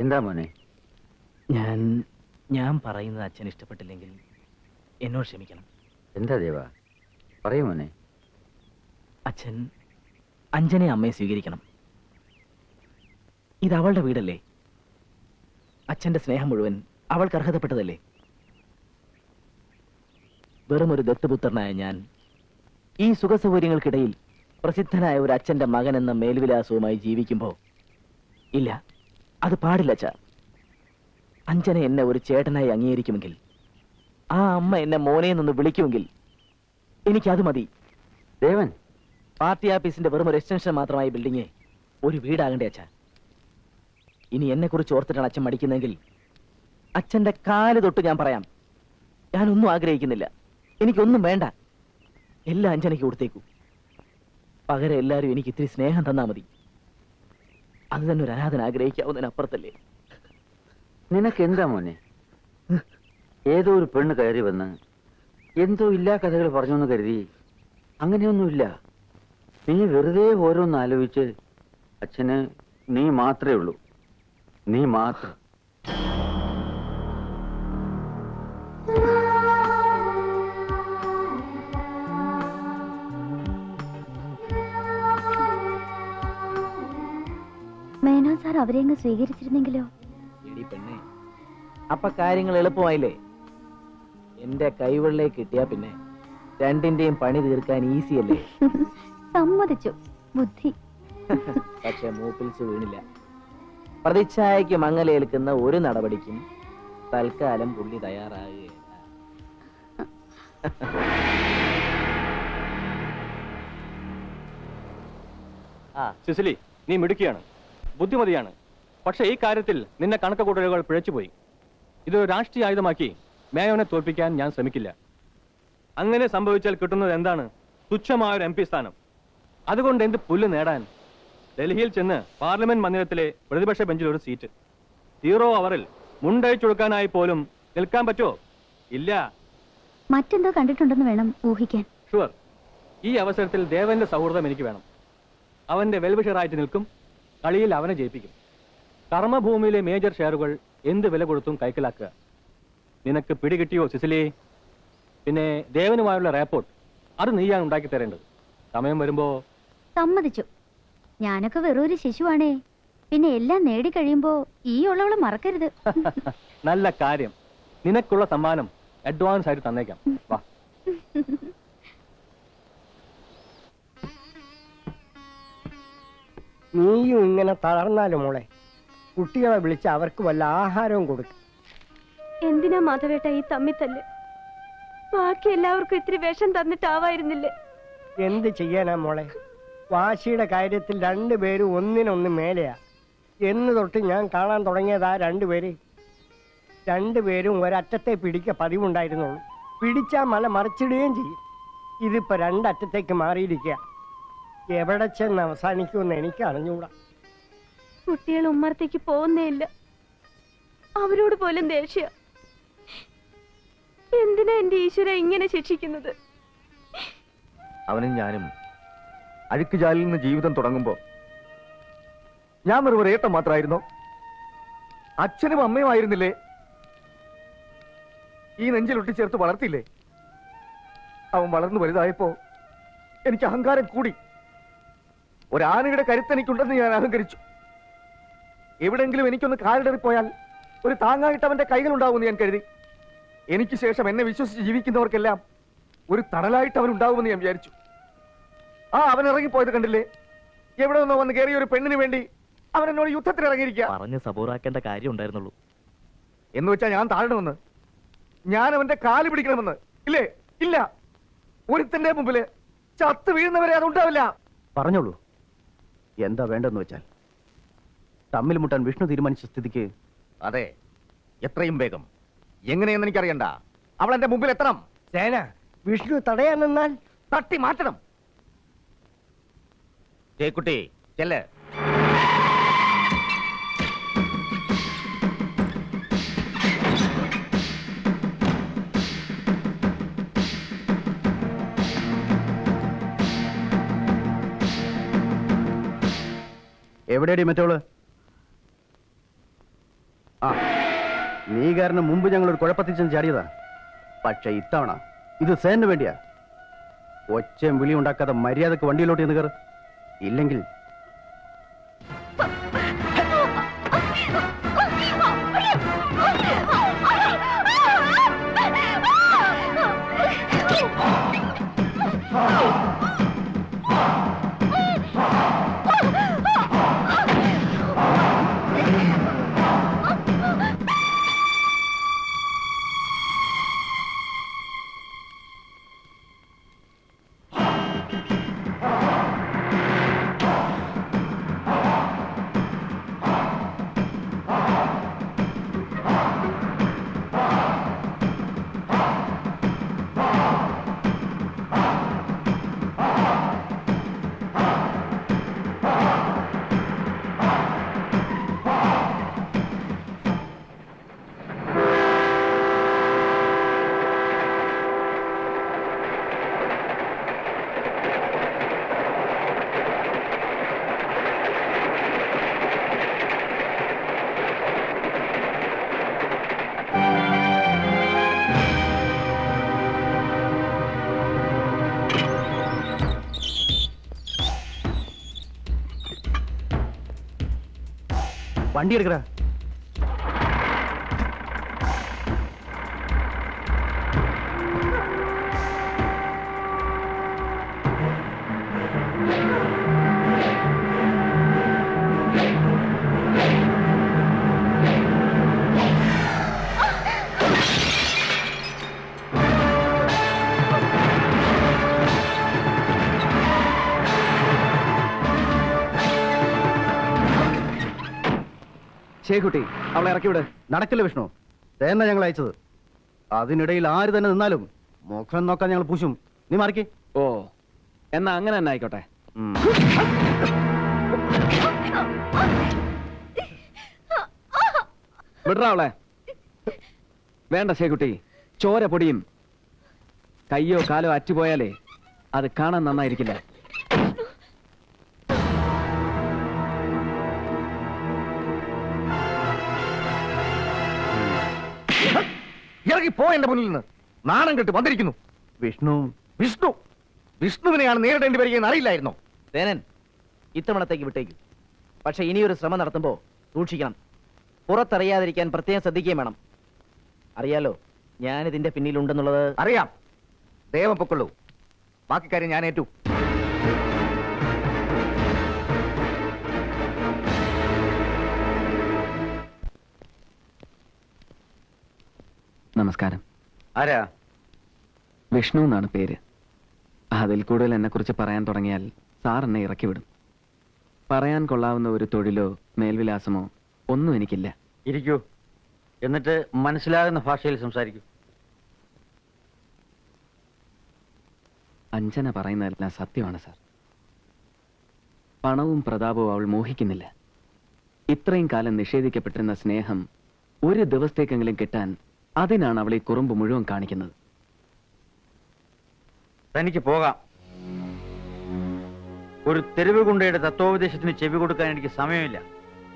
എന്താ മോനെ? ഞാൻ പറയുന്നത് അച്ഛൻ ഇഷ്ടപ്പെട്ടില്ലെങ്കിൽ എന്നോട് ക്ഷമിക്കണം. എന്താ ദേവാ, പറയൂ മോനെ. അച്ഛൻ അഞ്ജനെ അമ്മയെ സ്വീകരിക്കണം. ഇത് അവളുടെ വീടല്ലേ? അച്ഛന്റെ സ്നേഹം മുഴുവൻ അവൾക്ക് അർഹതപ്പെട്ടതല്ലേ? വെറും ഒരു ദത്തുപുത്രനായ ഞാൻ ഈ സുഖസൗകര്യങ്ങൾക്കിടയിൽ പ്രസിദ്ധനായ ഒരു അച്ഛന്റെ മകൻ എന്ന മേൽവിലാസവുമായി ജീവിക്കുമ്പോ ഇല്ല, അത് പാടില്ല അച്ഛാ. അഞ്ജന എന്നെ ഒരു ചേട്ടനായി അംഗീകരിക്കുമെങ്കിൽ, ആ അമ്മ എന്നെ മോനെ നിന്ന് വിളിക്കുമെങ്കിൽ എനിക്കത് മതി. ദേവൻ, പാർട്ടി ഓഫീസിന്റെ വെറും ഒരു എക്സ്റ്റൻഷൻ മാത്രമായി ബിൽഡിംഗ് ഒരു വീടാകണ്ടേ അച്ഛാ? ഇനി എന്നെ കുറിച്ച് ഓർത്തിട്ടാണ് അച്ഛൻ മടിക്കുന്നെങ്കിൽ അച്ഛന്റെ കാല് തൊട്ട് ഞാൻ പറയാം, ഞാനൊന്നും ആഗ്രഹിക്കുന്നില്ല, എനിക്കൊന്നും വേണ്ട, എല്ലാം അഞ്ജനയ്ക്ക് കൊടുത്തേക്കൂ. പകരം എല്ലാവരും എനിക്ക് ഇത്തിരി സ്നേഹം തന്നാ മതി. അത് തന്നെ ഒരു അനാഥൻ ആഗ്രഹിക്കാവുന്നതിനപ്പുറത്തല്ലേ? നിനക്ക് എന്താ മോനെ? ഏതോ ഒരു പെണ്ണ് കയറി വന്ന് എന്തോ ഇല്ലാ കഥകൾ പറഞ്ഞു എന്ന് കരുതി അങ്ങനെയൊന്നുമില്ല. നീ വെറുതെ ഓരോന്ന് ആലോചിച്ച് അച്ഛന് നീ മാത്രമേ ഉള്ളൂ, നീ മാത്രം. മേനോൻ സാർ അവരെ അങ്ങ് സ്വീകരിച്ചിരുന്നെങ്കിലോ? പെണ്ണെ, അപ്പൊ കാര്യങ്ങൾ എളുപ്പമായില്ലേ? എന്റെ കൈവെള്ളയെ കിട്ടിയാ പിന്നെ രണ്ടിന്റെയും പണി തീർക്കാൻ ഈസിയല്ലേ? സമ്മതിച്ചു, ബുദ്ധി. പക്ഷെ മൂപ്പിൽസ് വീണില്ല. പ്രതിച്ഛായക്ക് മങ്ങലേൽക്കുന്ന ഒരു നടപടിക്കും തൽക്കാലം പുള്ളി തയ്യാറാകുകയില്ല. സിസിലി, നീ മിടുക്കിയാണ്, ബുദ്ധിമതിയാണ്. പക്ഷെ ഈ കാര്യത്തിൽ നിന്നെ കണക്കുകൂട്ടലുകൾ പിഴച്ചുപോയി. ഇത് രാഷ്ട്രീയ ആയുധമാക്കി മേയോനെ തോൽപ്പിക്കാൻ ഞാൻ ശ്രമിക്കില്ല. അങ്ങനെ സംഭവിച്ചാൽ കിട്ടുന്നത് എന്താണ്? തുച്ഛമായൊരു MP സ്ഥാനം. അതുകൊണ്ട് എന്ത് പുല്ല് നേടാൻ? ഡൽഹിയിൽ ചെന്ന് പാർലമെന്റ് മന്ദിരത്തിലെ പ്രതിപക്ഷ ബെഞ്ചിൽ ഒരു സീറ്റ്. 0 അവറിൽ മുണ്ടഴിച്ചൊടുക്കാനായി പോലും നിൽക്കാൻ പറ്റുമോ? ഇല്ല. മറ്റെന്തോ കണ്ടിട്ടുണ്ടെന്ന് വേണം ഊഹിക്കാൻ. ഷുവർ. ഈ അവസരത്തിൽ ദേവന്റെ സൗഹൃദം എനിക്ക് വേണം. അവന്റെ വെൽവിഷറായിട്ട് നിൽക്കും, കളിയിൽ അവനെ ജയിപ്പിക്കും. കർമ്മഭൂമിയിലെ മേജർ ഷെയറുകൾ എന്ത് വില കൊടുത്തും കൈക്കലാക്കുക. നിനക്ക് പിടികിട്ടിയോ സിസിലി? പിന്നെ ദേവനുമായുള്ള റേപ്പോർട്ട്, അത് നീയാണ് ഉണ്ടാക്കി തരേണ്ടത്. സമയം വരുമ്പോ. സമ്മതിച്ചു. ഞാനൊക്കെ വെറൊരു ശിശുവാണേ. പിന്നെ എല്ലാം നേടിക്കഴിയുമ്പോ ഈ ഉള്ളവളെ മറക്കരുത്. നല്ല കാര്യം. നിനക്കുള്ള സമ്മാനം അഡ്വാൻസ് ആയിട്ട് തന്നേക്കാം. വാ. നീയും ഇങ്ങനെ തളർന്നാലും മോളെ, കുട്ടികളെ വിളിച്ച് അവർക്ക് വല്ല ആഹാരവും കൊടുക്കും. എന്തിനാ മാധവേട്ട ഈ തമ്മിത്തല്ല്? ബാക്കി എല്ലാവർക്കും ഇത്തിരി വിഷം തന്നിട്ടാവായിരുന്നില്ലേ? എന്ത് ചെയ്യാനാ മോളെ, വാശിയുടെ കാര്യത്തിൽ രണ്ടുപേരും ഒന്നിനൊന്ന് മേലെയാ. എന്ന് തൊട്ട് ഞാൻ കാണാൻ തുടങ്ങിയതാ രണ്ടുപേരും ഒരറ്റത്തെ പിടിക്ക പതിവുണ്ടായിരുന്നുള്ളൂ. പിടിച്ചാൽ മല മറിച്ചിടുകയും ചെയ്യും. ഇതിപ്പോ രണ്ടറ്റത്തേക്ക് മാറിയിരിക്കുക. എവിടെ ചെന്ന് അവസാനിക്കുമെന്ന് എനിക്ക് അറിഞ്ഞുകൂടാ. കുട്ടികൾ ഉമ്മറത്തേക്ക് പോകുന്നേ ഇല്ല. അവരോട് പോലും ദേഷ്യ. എന്തിനാ എന്റെ ഈശ്വര ഇങ്ങനെ ശിക്ഷിക്കുന്നത്? അവനും ഞാനും അഴുക്കുചാലിൽ നിന്ന് ജീവിതം തുടങ്ങുമ്പോ ഞാൻ വെറും ഏട്ടം മാത്രമായിരുന്നോ? അച്ഛനും അമ്മയും ആയിരുന്നില്ലേ? ഈ നെഞ്ചിലൊട്ടിച്ചേർത്ത് വളർത്തില്ലേ? അവൻ വളർന്നു വലുതായപ്പോ എനിക്ക് അഹങ്കാരം കൂടി. ഒരാനയുടെ കരുത്തെനിക്കുണ്ടെന്ന് ഞാൻ അഹങ്കരിച്ചു. എവിടെങ്കിലും എനിക്കൊന്ന് കാലിടറിപ്പോയാൽ ഒരു താങ്ങായിട്ട് അവന്റെ കൈകളുണ്ടാവുമെന്ന് ഞാൻ കരുതി. എനിക്ക് ശേഷം എന്നെ വിശ്വസിച്ച് ജീവിക്കുന്നവർക്കെല്ലാം ഒരു തണലായിട്ട് അവനുണ്ടാവുമെന്ന് ഞാൻ വിചാരിച്ചു. അവൻ ഇറങ്ങിപ്പോയത് കണ്ടില്ലേ? എവിടെ നിന്നോ വന്ന് കയറിയ ഒരു പെണ്ണിന് വേണ്ടി അവൻ എന്നോട് യുദ്ധത്തിന് ഇറങ്ങിയിരിക്കുക. പറഞ്ഞ് സബൂറാക്കേണ്ട കാര്യം ഉണ്ടായിരുന്നുള്ളൂ. എന്ന് വെച്ചാൽ ഞാൻ താഴണമെന്ന്, ഞാൻ അവന്റെ കാല് പിടിക്കണമെന്ന് ഇല്ലേ? ഇല്ല. ഒരുത്തന്റെ മുമ്പില് ചത്ത് വീഴുന്നവരെ അതുണ്ടാവില്ല. പറഞ്ഞോളൂ, എന്താ വേണ്ടെന്ന് വെച്ചാൽ. തമ്മിൽ മുട്ടാൻ വിഷ്ണു തീരുമാനിച്ച സ്ഥിതിക്ക്. അതെ, എത്രയും വേഗം. എങ്ങനെയെന്ന് എനിക്കറിയണ്ട. അവൾ എന്റെ മുമ്പിൽ എത്തണം. സേന, വിഷ്ണു തടയാൻ നിന്നാൽ തട്ടി മാറ്റണം. ജയക്കുട്ടി ചെല്ല്. എവിടെയടി മറ്റോള്? ആ നീ കാരണം മുമ്പ് ഞങ്ങൾ ഒരു കുഴപ്പത്തിൽ ചെന്ന് ചാടിയതാ. പക്ഷെ ഇത്തവണ ഇത് സേനു വേണ്ടിയാ. ഒച്ചയും വിളി ഉണ്ടാക്കാതെ മര്യാദക്ക് വണ്ടിയിലോട്ട് ചെന്ന് കയറ്. ഇല്ലെങ്കിൽ വണ്ടി എടുക്കടാ. ശേഖുട്ടി, അവളെ ഇറക്കി വിട്. നടക്കില്ല വിഷ്ണു, തേന്ന ഞങ്ങൾ അയച്ചത്. അതിനിടയിൽ ആര് തന്നെ നിന്നാലും മുഖം നോക്കാൻ ഞങ്ങൾ പൂശും. നീ മാറിക്കേ. ഓ, എന്നാ അങ്ങനെ തന്നെ ആയിക്കോട്ടെ. വിടറ അവളെ. വേണ്ട ശേഖുട്ടി, ചോര പൊടിയും. കയ്യോ കാലോ അറ്റുപോയാലേ അത് കാണാൻ നന്നായിരിക്കില്ല. ഇറങ്ങി പോ എന്റെ മുന്നിൽ നിന്ന്. നാണം കെട്ട് വന്നിരിക്കുന്നു. വിഷ്ണു വിഷ്ണു വിഷ്ണുവിനെയാണ് നേരിടേണ്ടി വരികയെന്ന് അറിയില്ലായിരുന്നോ? ദേനൻ, ഇത്തവണത്തേക്ക് വിട്ടേക്കും. പക്ഷെ ഇനിയൊരു ശ്രമം നടത്തുമ്പോ സൂക്ഷിക്കണം. പുറത്തറിയാതിരിക്കാൻ പ്രത്യേകം ശ്രദ്ധിക്കുകയും വേണം. അറിയാലോ ഞാനിതിന്റെ പിന്നിലുണ്ടെന്നുള്ളത്. അറിയാം. ദേവം പൊക്കൊള്ളൂ. ബാക്കി കാര്യം ഞാൻ ഏറ്റു. നമസ്കാരം. ആരാ? വിഷ്ണു എന്നാണ് പേര്. അതിൽ കൂടുതൽ എന്നെ കുറിച്ച് പറയാൻ തുടങ്ങിയാൽ സാർ എന്നെ ഇറക്കി വിടും. പറയാൻ കൊള്ളാവുന്ന ഒരു തൊഴിലോ മേൽവിലാസമോ ഒന്നും എനിക്കില്ല. ഇരിക്കൂ. എന്നിട്ട് മനസ്സിലാകുന്ന ഭാഷയിൽ സംസാരിക്കൂ. അഞ്ജന പറയുന്നതെല്ലാം സത്യമാണ് സാർ. പണവും പ്രതാപവും അവൾ മോഹിക്കുന്നില്ല. ഇത്രയും കാലം നിഷേധിക്കപ്പെട്ടിരുന്ന സ്നേഹം ഒരു ദിവസത്തേക്കെങ്കിലും കിട്ടാൻ അതിനാണ് അവൾ ഈ കുറുമ്പ് മുഴുവൻ കാണിക്കുന്നത്. തനിക്ക് പോകാം. ഒരു തെരുവ് ഗുണ്ടയുടെ തത്വോപദേശത്തിന് ചെവി കൊടുക്കാൻ എനിക്ക് സമയമില്ല.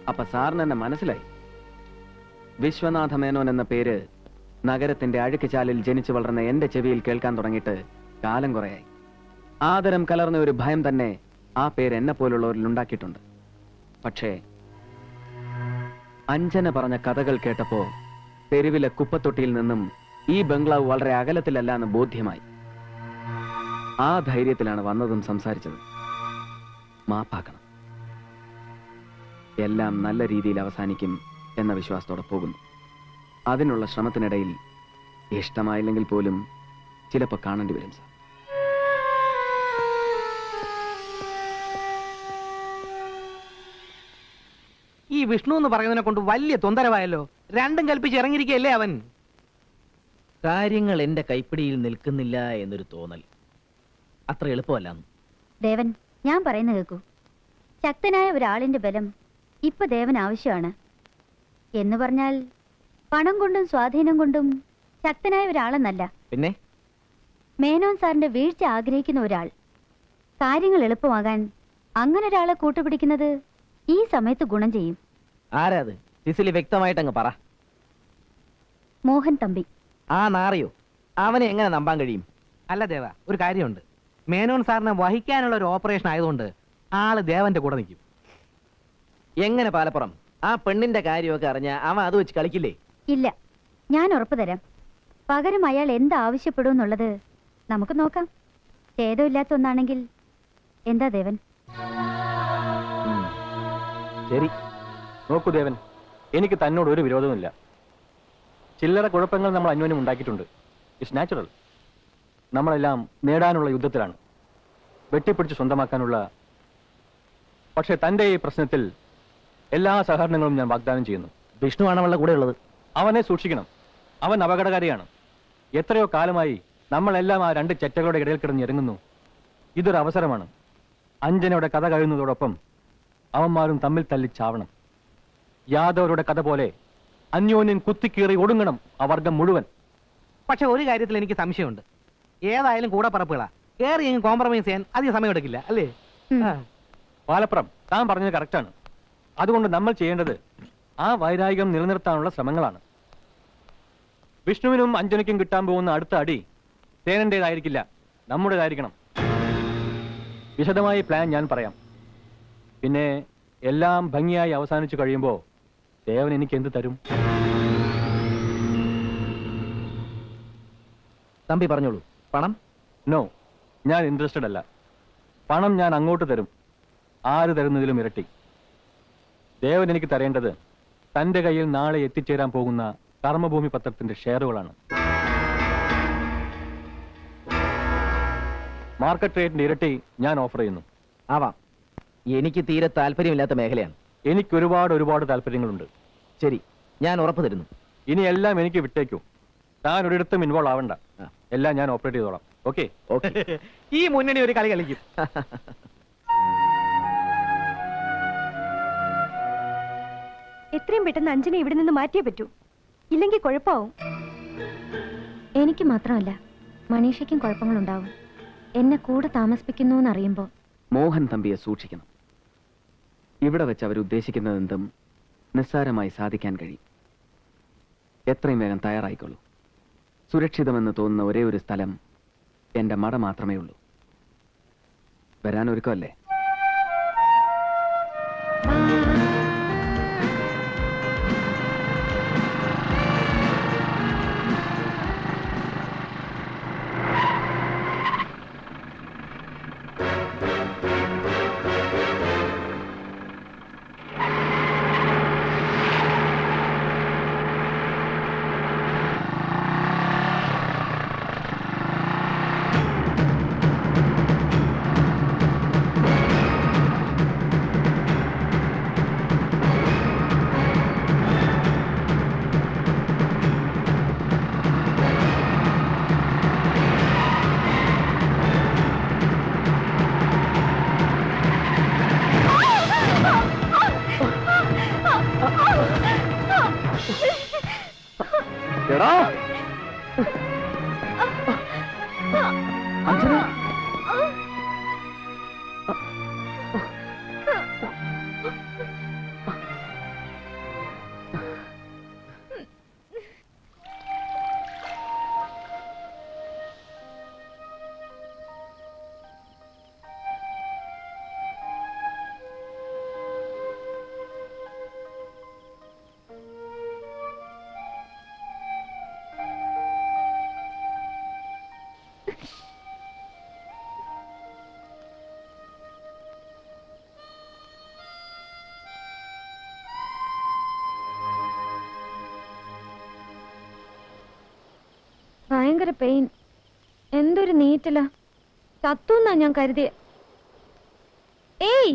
അപ്പൊ സാറിന് എന്നെ മനസ്സിലായി. വിശ്വനാഥ മേനോൻ എന്ന പേര് നഗരത്തിന്റെ അഴുക്കുചാലിൽ ജനിച്ചു വളർന്ന എന്റെ ചെവിയിൽ കേൾക്കാൻ തുടങ്ങിയിട്ട് കാലം കുറയായി. ആദരം കലർന്ന ഒരു ഭയം തന്നെ ആ പേര് എന്നെ പോലുള്ളവരിൽ ഉണ്ടാക്കിയിട്ടുണ്ട്. പക്ഷേ അഞ്ജന പറഞ്ഞ കഥകൾ കേട്ടപ്പോ തെരുവിലെ കുപ്പത്തൊട്ടിയിൽ നിന്നും ഈ ബംഗ്ലാവ് വളരെ അകലത്തിലല്ല എന്ന് ബോധ്യമായി. ആ ധൈര്യത്തിലാണ് വന്നതും സംസാരിച്ചത്. മാപ്പാക്കണം. എല്ലാം നല്ല രീതിയിൽ അവസാനിക്കും എന്ന വിശ്വാസത്തോടെ പോകുന്നു. അതിനുള്ള ശ്രമത്തിനിടയിൽ ഇഷ്ടമായില്ലെങ്കിൽ പോലും ചിലപ്പോൾ കാണേണ്ടി വരും സാർ. ഈ വിഷ്ണു എന്ന് പറയുന്നതിനെ കൊണ്ട് വലിയ തൊന്തരവായല്ലോ. രണ്ടും കൽപ്പിച്ച് ഇറങ്ങിയിരിക്കുകയല്ലേ അവൻ. കാര്യങ്ങൾ എന്റെ കൈപ്പിടിയിൽ നിൽക്കുന്നില്ല എന്നൊരു തോന്നൽ. അത്ര എളുപ്പമല്ല. ദേവൻ, ഞാൻ പറയുന്ന കേൾക്കൂ. ശക്തനായ ഒരാളിന്റെ ബലം ഇപ്പൊ ദേവൻ ആവശ്യമാണ്. എന്ന് പറഞ്ഞാൽ പണം കൊണ്ടും സ്വാധീനം കൊണ്ടും ശക്തനായ ഒരാളെന്നല്ല. പിന്നെ മേനോൻ സാറിന്റെ വീഴ്ച ആഗ്രഹിക്കുന്ന ഒരാൾ. കാര്യങ്ങൾ എളുപ്പമാകാൻ അങ്ങനെ ഒരാളെ കൂട്ടുപിടിക്കുന്നത് ഈ സമയത്ത് ഗുണം ചെയ്യും. ആരാത്? സിസിലി വ്യക്തമായിട്ട് അങ്ങ് പറ. മോഹൻ തമ്പി. ആ നാറിയോ? അവനെ എങ്ങനെ നമ്പാൻ കഴിയും? അല്ല ദേവ, ഒരു കാര്യമുണ്ട്. മേനോൻ സാറിനെ വഹിക്കാനുള്ള ഒരു ഓപ്പറേഷൻ ആയതുകൊണ്ട് ആള് ദേവന്റെ കൂടെ നിൽക്കും. എങ്ങനെ പാലപ്പുറം? ആ പെണ്ണിന്റെ കാര്യമൊക്കെ അറിഞ്ഞ അവൻ അത് വെച്ച് കളിക്കില്ലേ? ഇല്ല, ഞാൻ ഉറപ്പു തരാം. പകരം അയാൾ എന്താവശ്യപ്പെടും എന്നുള്ളത് നമുക്ക് നോക്കാം. ഛേദമില്ലാത്ത ഒന്നാണെങ്കിൽ എന്താ ദേവൻ? ശരി. നോക്കൂ ദേവൻ, എനിക്ക് തന്നോട് ഒരു വിരോധമില്ല. ചില്ലറ കുഴപ്പങ്ങൾ നമ്മൾ അന്യോന്യം ഉണ്ടാക്കിയിട്ടുണ്ട്. It's natural. നമ്മളെല്ലാം നേടാനുള്ള യുദ്ധത്തിലാണ്, വെട്ടിപ്പിടിച്ച് സ്വന്തമാക്കാനുള്ള. പക്ഷെ തന്റെ ഈ പ്രശ്നത്തിൽ എല്ലാ സഹകരണങ്ങളും ഞാൻ വാഗ്ദാനം ചെയ്യുന്നു. വിഷ്ണുവാണ് അവളുടെ കൂടെ ഉള്ളത്. അവനെ സൂക്ഷിക്കണം. അവൻ അപകടകാരിയാണ്. എത്രയോ കാലമായി നമ്മളെല്ലാം ആ രണ്ട് ചെറ്റകളുടെ ഇടയിൽ കിടന്ന് ഇറങ്ങുന്നു. ഇതൊരു അവസരമാണ്. അഞ്ജനയുടെ കഥ കഴിയുന്നതോടൊപ്പം അവന്മാരും തമ്മിൽ തല്ലി ചാവണം. യാദവരുടെ കഥ പോലെ അന്യോന്യം കുത്തിക്കീറി ഒടുങ്ങണം ആ വർഗം മുഴുവൻ. പക്ഷെ ഒരു കാര്യത്തിൽ എനിക്ക് സംശയമുണ്ട്. ഏതായാലും കൂടെ പറപ്പുകളാ, ഏറി കോംപ്രമൈസ് ചെയ്യാൻ അധികം സമയം എടുക്കില്ല അല്ലേ? പാലപ്പുറം, താൻ പറഞ്ഞത് കറക്റ്റാണ്. അതുകൊണ്ട് നമ്മൾ ചെയ്യേണ്ടത് ആ വൈരാഗ്യം നിലനിർത്താനുള്ള ശ്രമങ്ങളാണ്. വിഷ്ണുവിനും അഞ്ജനയ്ക്കും കിട്ടാൻ പോകുന്ന അടുത്ത അടി സേനന്റേതായിരിക്കില്ല, നമ്മുടേതായിരിക്കണം. വിശദമായി പ്ലാൻ ഞാൻ പറയാം. പിന്നെ എല്ലാം ഭംഗിയായി അവസാനിച്ചു കഴിയുമ്പോൾ ദേവൻ എനിക്ക് എന്ത് തരും? തമ്പി പറഞ്ഞോളൂ. പണം? നോ, ഞാൻ ഇൻട്രസ്റ്റഡ് അല്ല. പണം ഞാൻ അങ്ങോട്ട് തരും, ആര് തരുന്നതിലും ഇരട്ടി. ദേവൻ എനിക്ക് തരേണ്ടത് തന്റെ കയ്യിൽ നാളെ എത്തിച്ചേരാൻ പോകുന്ന കർമ്മഭൂമി പത്രത്തിന്റെ ഷെയറുകളാണ്. മാർക്കറ്റ് റേറ്റിന്റെ ഇരട്ടി ഞാൻ ഓഫർ ചെയ്യുന്നു. ആവാം. എനിക്ക് തീരെ താല്പര്യമില്ലാത്ത മേഖലയാണ്. എനിക്ക് ഒരുപാട് താല്പര്യങ്ങളുണ്ട്. ശരി, ഞാൻ ഉറപ്പ് തരുന്നു. ഇനി എല്ലാം എനിക്ക് വിട്ടേക്കൂ. താൻ ഒരിടത്തും ഇൻവോൾവ് ആവണ്ട. എല്ലാം ഞാൻ ഓപ്പറേറ്റ് ചെയ്തോളാം. ഓക്കെ? ഓക്കെ. ഈ മുന്നണി ഒരു കളി കളിക്കും. എത്രയും പെട്ടെന്ന് അഞ്ജനെ ഇവിടെ നിന്ന് മാറ്റിയേ പറ്റൂ, ഇല്ലെങ്കിൽ കുഴപ്പമാവും. എനിക്ക് മാത്രമല്ല, മനീഷയ്ക്കും കുഴപ്പങ്ങളുണ്ടാവും. എന്നെ കൂടെ താമസിപ്പിക്കുന്നു എന്നറിയുമ്പോൾ മോഹൻ തമ്പിയെ സൂക്ഷിക്കണം. ഇവിടെ വെച്ച് അവരുദ്ദേശിക്കുന്നതെന്തും നിസ്സാരമായി സാധിക്കാൻ കഴിയും. എത്രയും വേഗം തയ്യാറായിക്കൊള്ളൂ. സുരക്ഷിതമെന്ന് തോന്നുന്ന ഒരേ ഒരു സ്ഥലം എന്റെ മട മാത്രമേ ഉള്ളൂ. വരാൻ ഒരുക്കമല്ലേ? എടാ അഞ്ജന, ഭയങ്കര പെയിൻ. എന്തൊരു നീറ്റല. ചത്തുന്നാ ഞാൻ കരുതിയ. ഏയ്,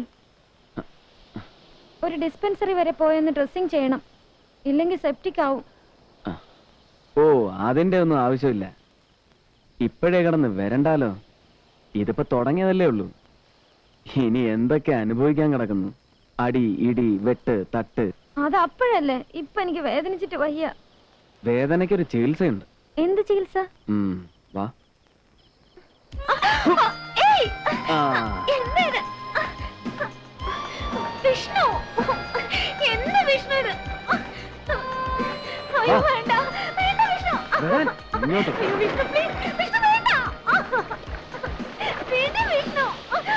ഒരു ഡിസ്പെൻസറി വരെ പോയൊന്ന് ഡ്രസ്സിങ് ചെയ്യണം, ഇല്ലെങ്കിൽ സെപ്റ്റിക് ആവും. ഓ, അതിന്റെ ഒന്നും ആവശ്യമില്ല. ഇപ്പോഴേ കിടന്ന് വരണ്ടാലോ. ഇതിപ്പോ തുടങ്ങിയതല്ലേ ഉള്ളൂ. ഇനി എന്തൊക്കെ അനുഭവിക്കാൻ കിടക്കുന്നു. അടി, ഇടി, വെട്ട്, തട്ട്. അത് അപ്പോഴല്ലേ. ഇപ്പൊ എനിക്ക് വേദനിച്ചിട്ട് വയ്യ. വേദനയ്ക്കൊരു ചികിത്സയുണ്ട്. എന്ത് ചികിത്സ? വാ. വിഷ്ണു, എന്ത് വിഷ്ണു ഇത്? അയ്യോ വേണ്ട വേണ്ട വിഷ്ണു ഇങ്ങോട്ട് അയ്യോ വിഷ്ണു പ്ലീസ് വിഷ്ണു വേണ്ട വേണ്ട വിഷ്ണു അയ്യോ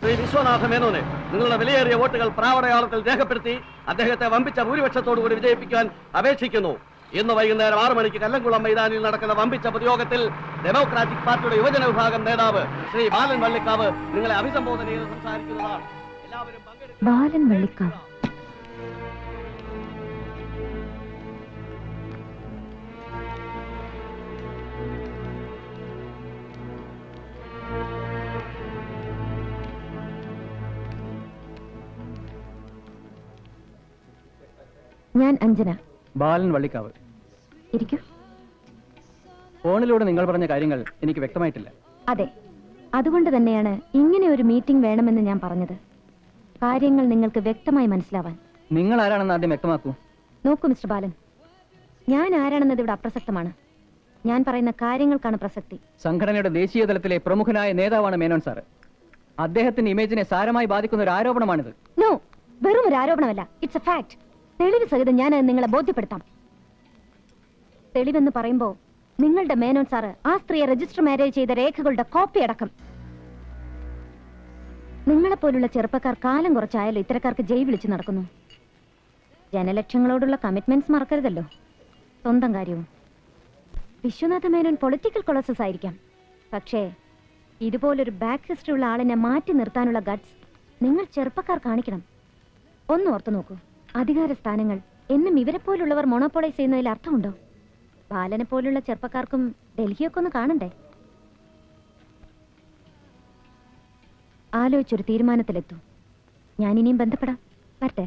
ശ്രീ വിശ്വനാഥ മേനോനെ നിങ്ങളുടെ വിലയേറിയ വോട്ടുകൾ പ്രാവടയാളത്തിൽ രേഖപ്പെടുത്തി അദ്ദേഹത്തെ വമ്പിച്ച ഭൂരിപക്ഷത്തോടുകൂടി വിജയിപ്പിക്കാൻ അപേക്ഷിക്കുന്നു. ഇന്ന് വൈകുന്നേരം 6 മണിക്ക് കല്ലംകുളം മൈതാനിൽ നടക്കുന്ന വമ്പിച്ച പൊതുയോഗത്തിൽ ഡെമോക്രാറ്റിക് പാർട്ടിയുടെ യുവജന വിഭാഗം നേതാവ് ശ്രീ ബാലൻ വള്ളിക്കാവ് നിങ്ങളെ അഭിസംബോധന ചെയ്ത് സംസാരിക്കുന്നതാണ്. എല്ലാവരും ബാലൻ വള്ളിക്കാവ്. ഞാൻ അഞ്ജന. ബാലൻ വള്ളിക്കാവ്. ഇരിക്കൂ. ഫോണിലൂടെ നിങ്ങൾ പറഞ്ഞ കാര്യങ്ങൾ എനിക്ക് വ്യക്തമായിട്ടില്ല. അതെ, അതുകൊണ്ട് തന്നെയാണ് ഇങ്ങനെ ഒരു മീറ്റിംഗ് വേണമെന്ന് ഞാൻ പറഞ്ഞത്. കാര്യങ്ങൾ നിങ്ങൾക്ക് വ്യക്തമായി മനസ്സിലാവാൻ. നിങ്ങൾ ആരാണെന്ന് ആദ്യം വ്യക്തമാക്കൂ. നോക്കൂ മിസ്റ്റർ ബാലൻ, ഞാൻ ആരാണെന്നത് ഇവിടെ അപ്രസക്തമാണ്. ഞാൻ പറയുന്ന കാര്യങ്ങൾക്കാണ് പ്രസക്തി. സംഘടനയുടെ ദേശീയ തലത്തിലെ പ്രമുഖനായ നേതാവാണ് മേനോൻ സാർ. അദ്ദേഹത്തിന്റെ ഇമേജിനെ സാരമായി ബാധിക്കുന്ന ഒരു ആരോപണമാണിത്. നോ, വെറും ഒരു ആരോപണമല്ല, ഇറ്റ്സ് എ ഫാക്ട്. തെളിവ് സഹിതം ഞാൻ നിങ്ങളെ ബോധ്യപ്പെടുത്താം. തെളിവെന്ന് പറയുമ്പോ നിങ്ങളുടെ മേനോൻ സാറ് ആ സ്ത്രീയെ രജിസ്റ്റർ മാരേജ് ചെയ്ത രേഖകളുടെ കോപ്പി അടക്കം. നിങ്ങളെപ്പോലുള്ള ചെറുപ്പക്കാർ കാലം കുറച്ചായാലും ഇത്തരക്കാർക്ക് ജയ് വിളിച്ചു നടക്കുന്നു. ജനലക്ഷങ്ങളോടുള്ള കമ്മിറ്റ്മെന്റ്സ് മറക്കരുതല്ലോ. സ്വന്തം കാര്യവും. വിശ്വനാഥ മേനോൻ പൊളിറ്റിക്കൽ കൊളസസ് ആയിരിക്കാം, പക്ഷേ ഇതുപോലൊരു ബാക്ക് ഹിസ്റ്ററി ഉള്ള ആളിനെ മാറ്റി നിർത്താനുള്ള ഗട്ട്സ് നിങ്ങൾ ചെറുപ്പക്കാർ കാണിക്കണം. ഒന്ന് ഓർത്തു നോക്കൂ, അധികാര സ്ഥാനങ്ങൾ എന്നും ഇവരെ പോലുള്ളവർ മോണോപോളൈസ് ചെയ്യുന്നതിൽ അർത്ഥമുണ്ടോ? ബാലനെ പോലുള്ള ചെറുപ്പക്കാർക്കും ഡൽഹിയൊക്കെ ഒന്ന് കാണണ്ടേ? ആലോചിച്ചൊരു തീരുമാനത്തിലെത്തൂ. ഞാനിനിയും ബന്ധപ്പെടാം. വരട്ടെ.